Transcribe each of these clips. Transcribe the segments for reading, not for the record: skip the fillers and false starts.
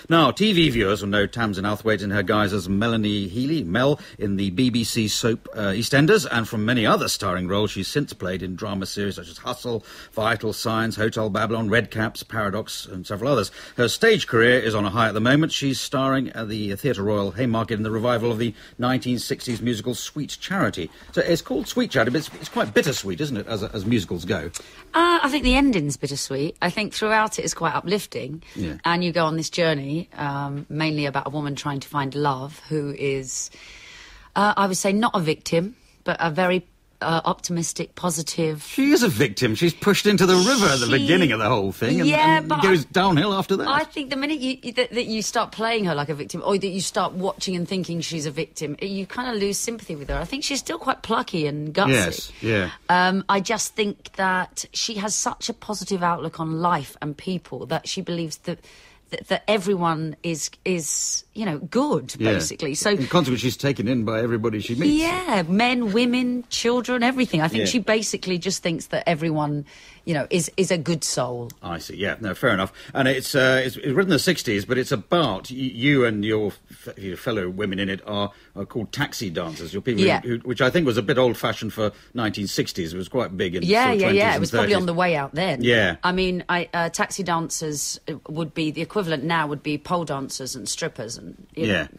Now, TV viewers will know Tamzin Outhwaite in her guise as Melanie Healy, Mel, in the BBC soap EastEnders, and from many other starring roles she's since played in drama series such as Hustle, Vital Signs, Hotel Babylon, Red Caps, Paradox, and several others. Her stage career is on a high at the moment. She's starring at the Theatre Royal Haymarket in the revival of the 1960s musical Sweet Charity. So it's called Sweet Charity, but it's quite bittersweet, isn't it, as musicals go? I think the ending's bittersweet. I think throughout it is quite uplifting. Yeah. And you go on this journey, mainly about a woman trying to find love, who is, I would say, not a victim, but a very optimistic, positive... She is a victim. She's pushed into the river at the beginning of the whole thing, and but goes downhill after that. I think the minute that you start playing her like a victim, or that you start watching and thinking she's a victim, you kind of lose sympathy with her. I think she's still quite plucky and gutsy. Yes, yeah. I just think that she has such a positive outlook on life and people that she believes that everyone is good, basically. So in consequence, she's taken in by everybody she meets. Yeah, men, women, children, everything. I think she basically just thinks that everyone, is a good soul. I see. Yeah, no, fair enough. And it's written in the 60s, but it's about you and your fellow women in it are called taxi dancers. Your people, which I think was a bit old-fashioned for 1960s. It was quite big in the 20s It was 30s. Probably on the way out then. Yeah. I mean, taxi dancers would be the equivalent now would be pole dancers and strippers and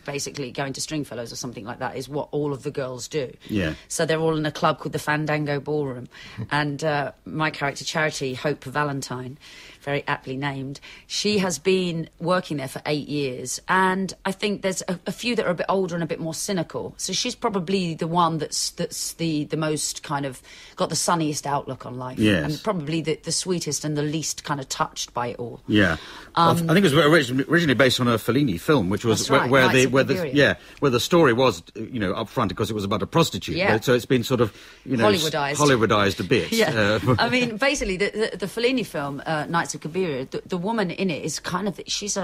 basically going to Stringfellows or something like that is what all of the girls do. Yeah. So they're all in a club called the Fandango Ballroom, and my character Charity Hope Valentine, very aptly named, she has been working there for 8 years, and I think there's a few that are a bit older and a bit more cynical. So she's probably the one that's the most kind of got the sunniest outlook on life, and probably the sweetest and the least kind of touched by it all. Yeah, I think it was originally based on a Fellini film, which was where the story was up front because it was about a prostitute. Yeah. So it's been sort of Hollywoodized a bit. Yeah, I mean basically the Fellini film Nights of Cabiria, the woman in it is kind of she's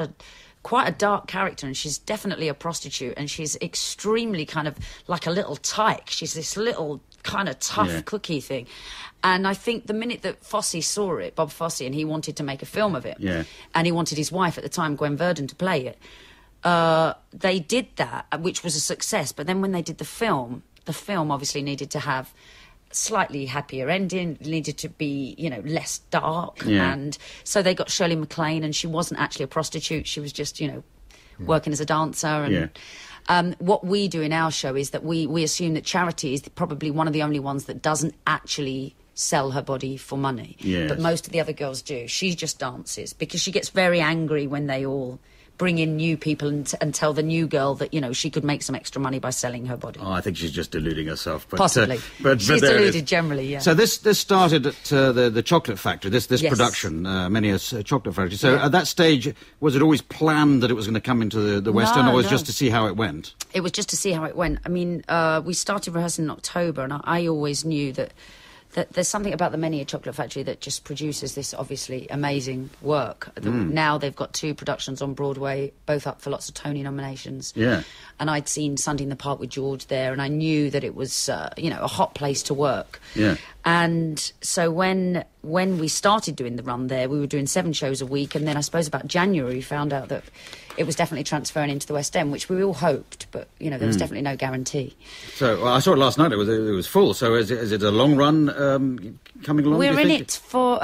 quite a dark character, and she's definitely a prostitute, and she's extremely kind of like a little tyke. She's this little kind of tough cookie thing. And I think the minute that Fosse saw it, Bob Fosse, and he wanted to make a film of it, and he wanted his wife at the time, Gwen Verdon, to play it, they did that, which was a success. But then when they did the film obviously needed to have slightly happier ending, needed to be, less dark. And so they got Shirley MacLaine, and she wasn't actually a prostitute. She was just, working as a dancer. And what we do in our show is that we assume that Charity is probably one of the only ones that doesn't actually sell her body for money. Yes. But most of the other girls do. She just dances because she gets very angry when they all bring in new people and tell the new girl that, she could make some extra money by selling her body. Oh, I think she's just deluding herself. But, possibly. She's deluded generally, yeah. So this started at the Chocolate Factory, this production, Menia's Chocolate Factory. So at that stage, was it always planned that it was going to come into the West End, or was it just to see how it went? It was just to see how it went. I mean, we started rehearsing in October, and I always knew that there's something about the Menia Chocolate Factory that just produces this obviously amazing work. Now they've got 2 productions on Broadway, both up for lots of Tony nominations. Yeah. And I'd seen Sunday in the Park with George there, and I knew that it was, a hot place to work. Yeah. And so when we started doing the run there, we were doing 7 shows a week, and then I suppose about January we found out that it was definitely transferring into the West End, which we all hoped, but, there was definitely no guarantee. So I saw it last night, it was full, so is it a long run coming along, We're in it for,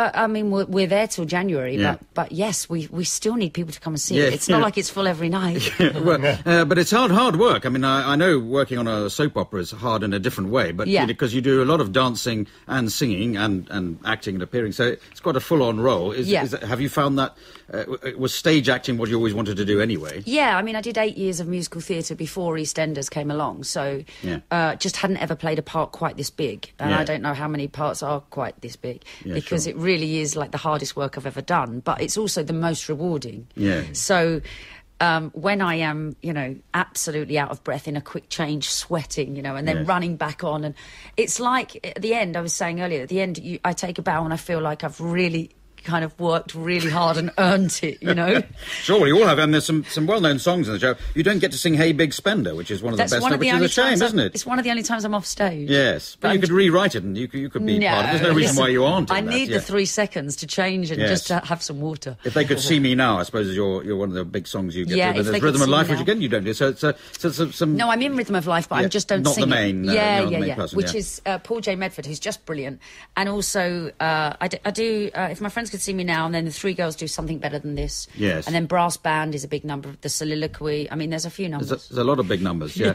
we're there till January, but yes, we still need people to come and see it. It's not like it's full every night. But it's hard work. I mean, I know working on a soap opera is hard in a different way, but because you do a lot of dancing and singing and acting and appearing, so it's quite a full-on role. Have you found that, was stage acting what you always wanted to do anyway? Yeah, I mean, I did 8 years of musical theatre before EastEnders came along, so just hadn't ever played a part quite this big, and I don't know how many parts are quite this big, because it really is like the hardest work I've ever done, but it's also the most rewarding. Yeah. So when I am, absolutely out of breath in a quick change, sweating, and then running back on, and it's like at the end, I was saying earlier, at the end I take a bow and I feel like I've really kind of worked really hard and earned it, you know. Sure, you all have, and there's some well-known songs in the show. You don't get to sing "Hey Big Spender," which is one of the best, which is a shame, isn't it? It's one of the only times I'm off stage. Yes, but you could rewrite it, and you could be part of it. There's no reason why you aren't. I need the 3 seconds to change and just to have some water. If they could see me now, I suppose you're one of the big songs you get. Yeah, but there's Rhythm of Life, which again you don't do. So some. No, I'm in Rhythm of Life, but I just don't sing not the main. Which is Paul J. Medford, who's just brilliant, and also I do. If my friends could see me now, and then the Three Girls do Something Better Than This. Yes. And then Brass Band is a big number. The Soliloquy. I mean, there's a few numbers. There's a lot of big numbers. Yeah.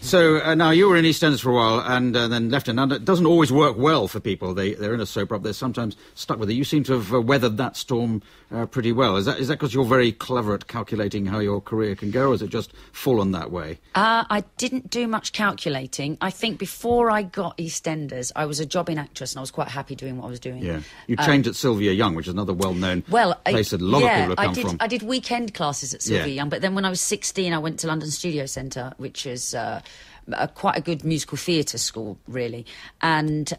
So now you were in EastEnders for a while, and then left it. And it doesn't always work well for people. They're in a soap opera. They're sometimes stuck with it. You seem to have weathered that storm pretty well. Is that because you're very clever at calculating how your career can go, or is it just fallen that way? I didn't do much calculating. I think before I got EastEnders, I was a jobbing actress, and I was quite happy doing what I was doing. Yeah. You trained at Sylvia Young, which is another well-known place that a lot of people have come from. I did weekend classes at Sylvia Young, but then when I was 16, I went to London Studio Centre, which is quite a good musical theatre school, really. And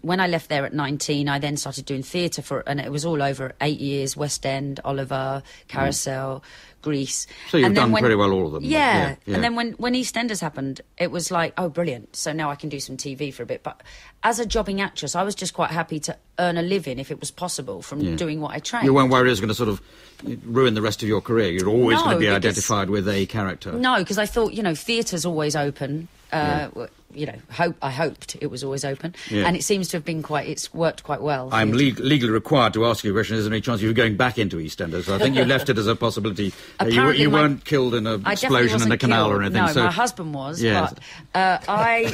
when I left there at 19, I then started doing theatre and it was all over 8 years: West End, Oliver, Carousel, Grease. So you've done very well, all of them. Yeah. And then when EastEnders happened, it was like, oh, brilliant. So now I can do some TV for a bit. But as a jobbing actress, I was just quite happy to earn a living, if it was possible, from doing what I trained. You weren't worried it was going to sort of ruin the rest of your career? You're always going to be identified with a character? No, because I thought, theatre's always open. I hoped it was always open, and it seems to have been it's worked quite well. I'm legally required to ask you a question. Is there any chance you were going back into EastEnders? So I think you left it as a possibility. You weren't killed in an explosion in the canal or anything. No, my husband was. Yes. But I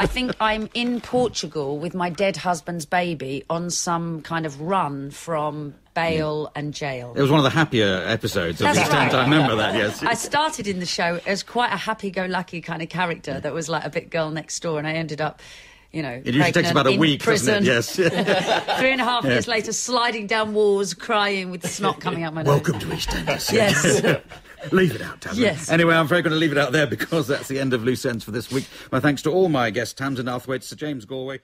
think I'm in Portugal with my dead husband's baby on some kind of run from bail and jail. It was one of the happier episodes of EastEnders. I remember that, yes. I started in the show as quite a happy-go-lucky kind of character that was like a bit girl next door, and I ended up, it usually takes about a week, prison. Doesn't it? Yes. 3.5 years later, sliding down walls, crying with the snot coming out my nose. Welcome to EastEnders. Yes. Leave it out, Tamzin. Yes. Anyway, I'm very going to leave it out there because that's the end of Loose Ends for this week. My thanks to all my guests, Tamzin Outhwaite, Sir James Galway,